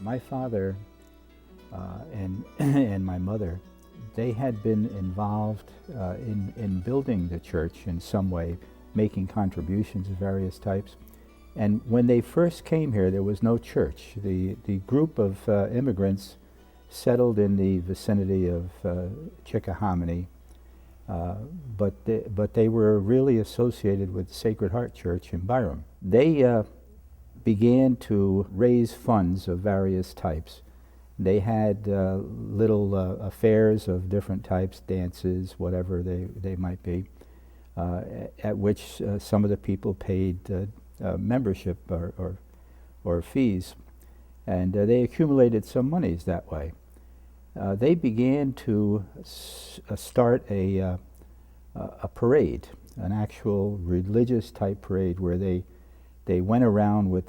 My father and my mother, they had been involved in building the church in some way, making contributions of various types. And when they first came here, there was no church. The group of immigrants settled in the vicinity of Chickahominy, but they were really associated with Sacred Heart Church in Byram. They began to raise funds of various types. They had little affairs of different types, dances, whatever they might be, at which some of the people paid membership or fees, and they accumulated some monies that way. They began to start a parade, an actual religious type parade, where they went around with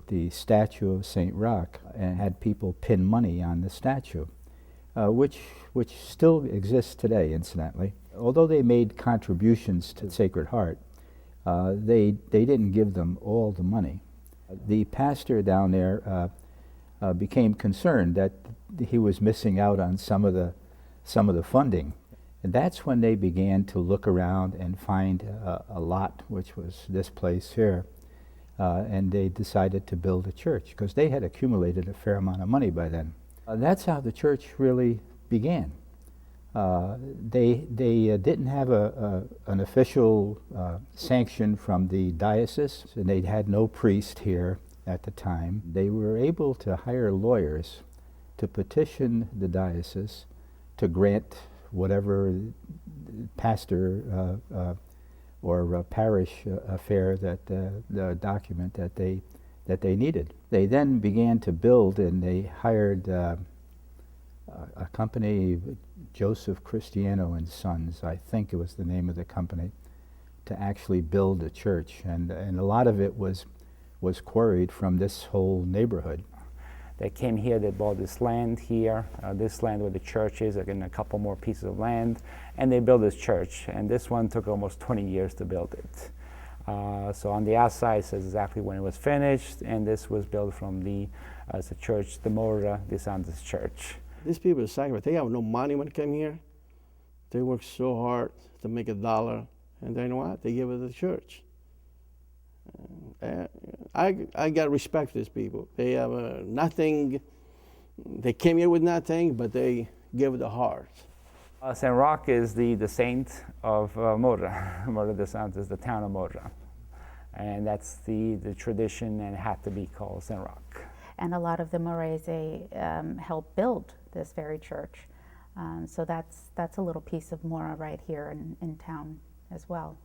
the statue of Saint Roch and had people pin money on the statue, which still exists today, incidentally. Although they made contributions to Sacred Heart, they didn't give them all the money. The pastor down there became concerned that he was missing out on some of the funding. And that's when they began to look around and find a lot, which was this place here. And they decided to build a church because they had accumulated a fair amount of money by then. That's how the church really began. They didn't have an official sanction from the diocese, and they had no priest here at the time. They were able to hire lawyers to petition the diocese to grant whatever pastor or parish affair that the document that they needed. They then began to build, and they hired a company, Joseph Cristiano and Sons, I think it was the name of the company, to actually build a church, and a lot of it was quarried from this whole neighborhood. They came here, they bought this land here, this land where the church is, again a couple more pieces of land, and they built this church. And this one took almost 20 years to build it. So on the outside it says exactly when it was finished, and this was built from the church, the Morra, the Sanctis church. These people are sacrificed. They have no money when they come here. They work so hard to make $1, and then what? They give it to the church. I got respect for these people. They have nothing. They came here with nothing, but they give the heart. Saint Roch is the saint of Morra, Morra de Sanctis, the town of Morra. And that's the tradition, and it had to be called Saint Roch. And a lot of the Morese helped build this very church. So that's a little piece of Morra right here in town as well.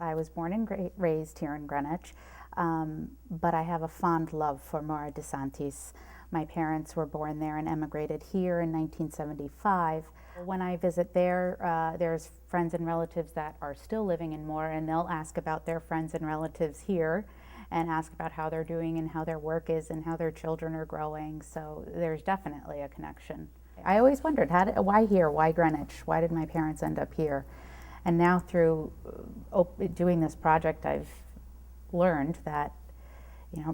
I was born and raised here in Greenwich, but I have a fond love for Morra de Sanctis. My parents were born there and emigrated here in 1975. When I visit there, there's friends and relatives that are still living in Morra, and they'll ask about their friends and relatives here and ask about how they're doing and how their work is and how their children are growing. So there's definitely a connection. I always wondered, why here? Why Greenwich? Why did my parents end up here? And now through doing this project, I've learned that,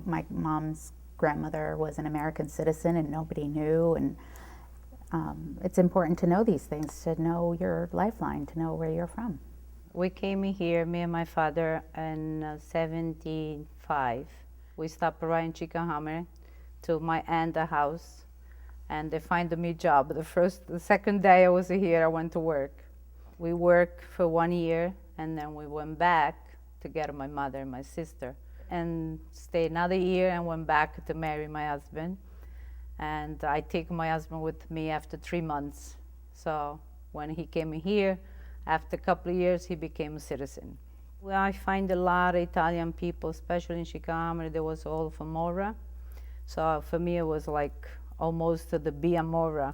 my mom's grandmother was an American citizen and nobody knew. And it's important to know these things, to know your lifeline, to know where you're from. We came here, me and my father, in 75. We stopped right in Chickahominy to my aunt's house, and they find me a job. The second day I was here, I went to work. We worked for 1 year, and then we went back to get my mother and my sister, and stayed another year and went back to marry my husband. And I take my husband with me after 3 months. So when he came here, after a couple of years, he became a citizen. Well, I find a lot of Italian people, especially in Chicago. There was all from Morra. So for me, it was like almost the Via Morra.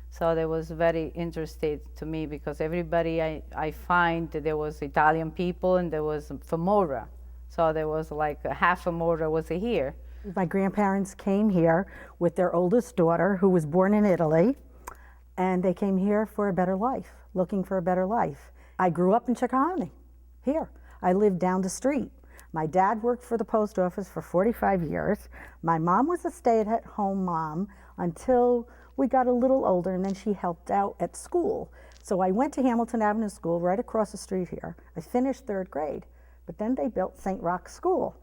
So that was very interesting to me, because everybody I find that there was Italian people and there was from Morra. So there was like half of Morra was here. My grandparents came here with their oldest daughter, who was born in Italy, and they came here for a better life, looking for a better life. I grew up in Chickahominy, here. I lived down the street. My dad worked for the post office for 45 years. My mom was a stay-at-home mom until we got a little older, and then she helped out at school. So I went to Hamilton Avenue School right across the street here. I finished 3rd grade, but then they built St. Roch School.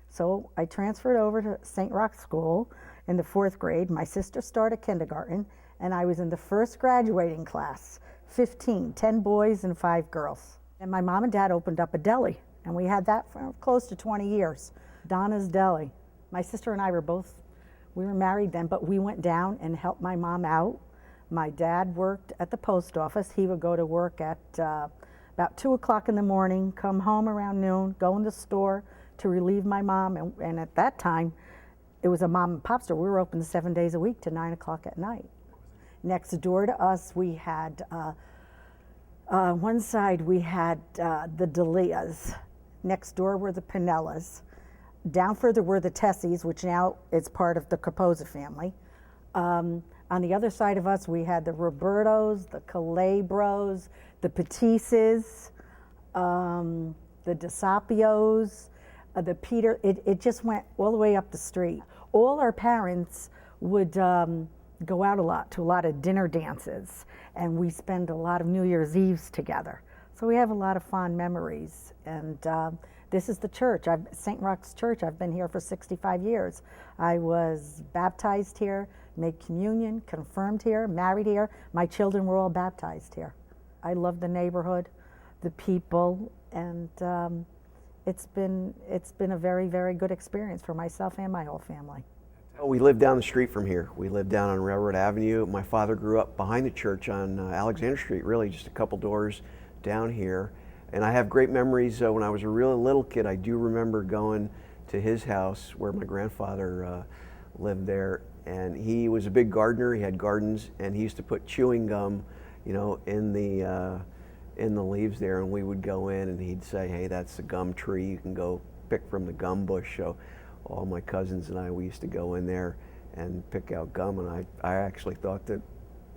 So I transferred over to St. Roch School in the 4th grade. My sister started kindergarten, and I was in the first graduating class, 15, 10 boys and 5 girls. And my mom and dad opened up a deli, and we had that for close to 20 years. Donna's Deli. My sister and I we were married then, but we went down and helped my mom out. My dad worked at the post office. He would go to work at about 2 o'clock in the morning, come home around noon, go in the store to relieve my mom. And at that time, it was a mom and pop store. We were open 7 days a week to 9 o'clock at night. Next door to us, we had, one side we had the Delias. Next door were the Pinellas. Down further were the Tessies, which now is part of the Capozza family. On the other side of us, we had the Robertos, the Calabros, the Patises, the DeSapios, the Peter. It just went all the way up the street. All our parents would go out a lot to a lot of dinner dances, and we spend a lot of New Year's Eves together. So we have a lot of fond memories. And this is the church, St. Roch's Church. I've been here for 65 years. I was baptized here, made communion, confirmed here, married here. My children were all baptized here. I love the neighborhood, the people, and it's been a very, very good experience for myself and my whole family. We live down the street from here. We live down on Railroad Avenue. My father grew up behind the church on Alexander Street, really just a couple doors down here. And I have great memories. When I was a really little kid, I do remember going to his house where my grandfather lived there. And he was a big gardener. He had gardens, and he used to put chewing gum, in the leaves there. And we would go in, and he'd say, "Hey, that's a gum tree. You can go pick from the gum bush." So all my cousins and we used to go in there and pick out gum. And I actually thought that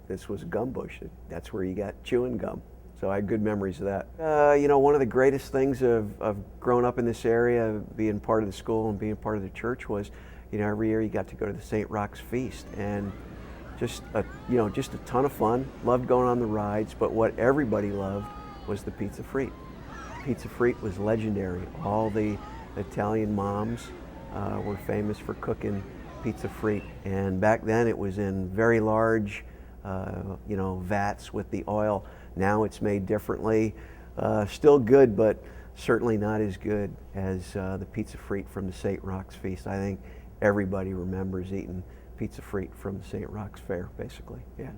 this was a gum bush. That's where you got chewing gum. So I had good memories of that. One of the greatest things of growing up in this area, being part of the school and being part of the church was, every year you got to go to the St. Roch's Feast, and just a ton of fun. Loved going on the rides, but what everybody loved was the pizza frite. Pizza frite was legendary. All the Italian moms were famous for cooking pizza frite, and back then it was in very large, vats with the oil. Now it's made differently. Still good, but certainly not as good as the pizza frite from the St. Roch's Feast. I think everybody remembers eating pizza frite from the St. Roch's Fair, basically. Yeah.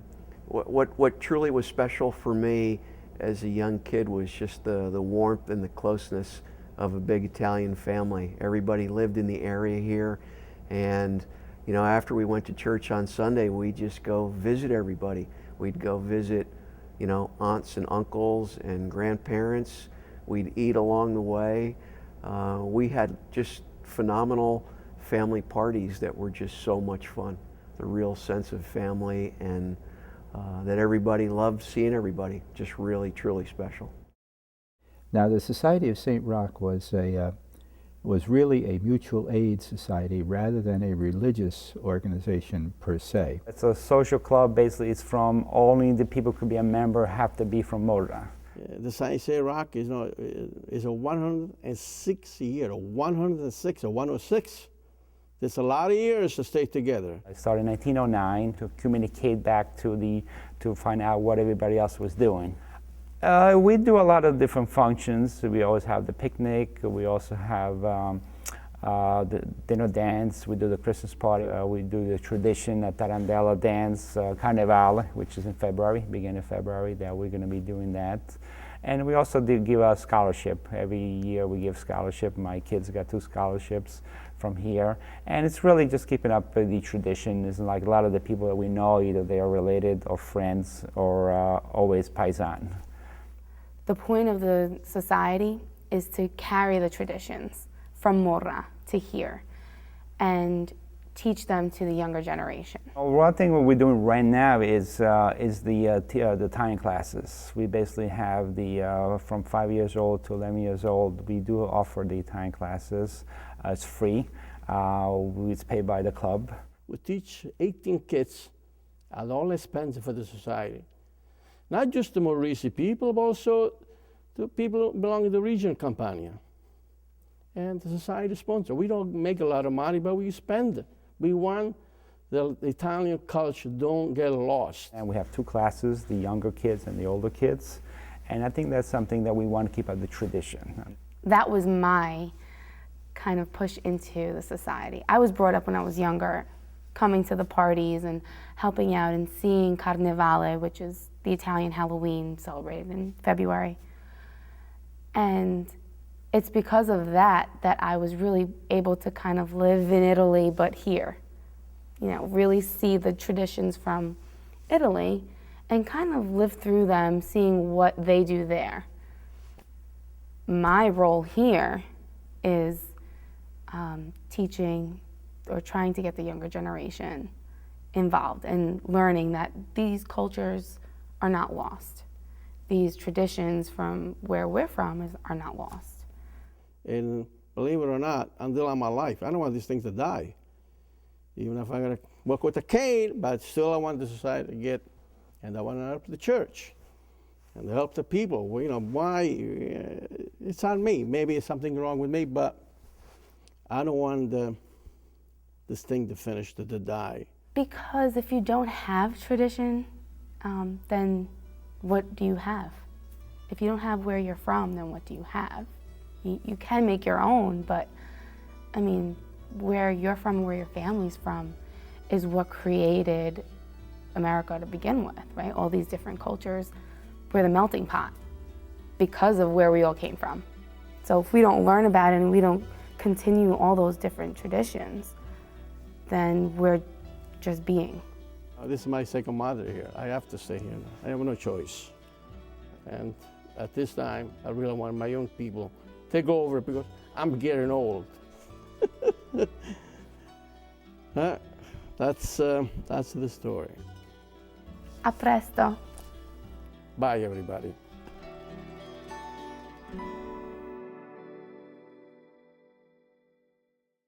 What truly was special for me as a young kid was just the warmth and the closeness of a big Italian family. Everybody lived in the area here, and after we went to church on Sunday, we'd just go visit everybody. We'd go visit aunts and uncles and grandparents. We'd eat along the way. We had just phenomenal family parties that were just so much fun. The real sense of family, and that everybody loved seeing everybody. Just really, truly special. Now, the Society of St. Roch was really a mutual aid society rather than a religious organization per se. It's a social club. Basically, it's from only the people who could be a member have to be from Morra. The St. Roch is a 106 year, 106 or 106. There's a lot of years to stay together. I started in 1909 to communicate back to find out what everybody else was doing. We do a lot of different functions. We always have the picnic. We also have the dinner dance. We do the Christmas party. We do the tradition, Tarantella dance, Carnival, which is in February, beginning of February. That we're going to be doing that. And we also give a scholarship. Every year we give scholarship. My kids got 2 scholarships from here. And it's really just keeping up with the tradition. It's like a lot of the people that we know, either they are related or friends or always paisan. The point of the society is to carry the traditions from Morra to here and teach them to the younger generation? Well, one thing what we're doing right now is the Italian classes. We basically have the from 5 years old to 11 years old. We do offer the Italian classes. It's free. It's paid by the club. We teach 18 kids at all expense for the society. Not just the Morrisi people, but also the people belonging to the region Campania. And the society sponsor. We don't make a lot of money, but we spend it. We want the Italian culture don't get lost. And we have two classes, the younger kids and the older kids. And I think that's something that we want to keep as the tradition. That was my kind of push into the society. I was brought up when I was younger, coming to the parties and helping out and seeing Carnevale, which is the Italian Halloween celebrated in February. And it's because of that that I was really able to kind of live in Italy, but here. You know, really see the traditions from Italy and kind of live through them, seeing what they do there. My role here is teaching or trying to get the younger generation involved and learning that these cultures are not lost. These traditions from where we're from are not lost. And believe it or not, until I'm alive, I don't want these things to die. Even if I gotta work with a cane, but still I want the society to get, and I want to help the church and help the people. Well, you know, why? It's on me. Maybe it's something wrong with me, but I don't want this thing to finish, to die. Because if you don't have tradition, then what do you have? If you don't have where you're from, then what do you have? You can make your own, but I mean, where you're from, where your family's from, is what created America to begin with, right? All these different cultures, we're the melting pot because of where we all came from. So if we don't learn about it and we don't continue all those different traditions, then we're just being. This is my second mother here. I have to stay here. I have no choice. And at this time, I really want my young people to take over because I'm getting old. That's the story. A presto. Bye, everybody.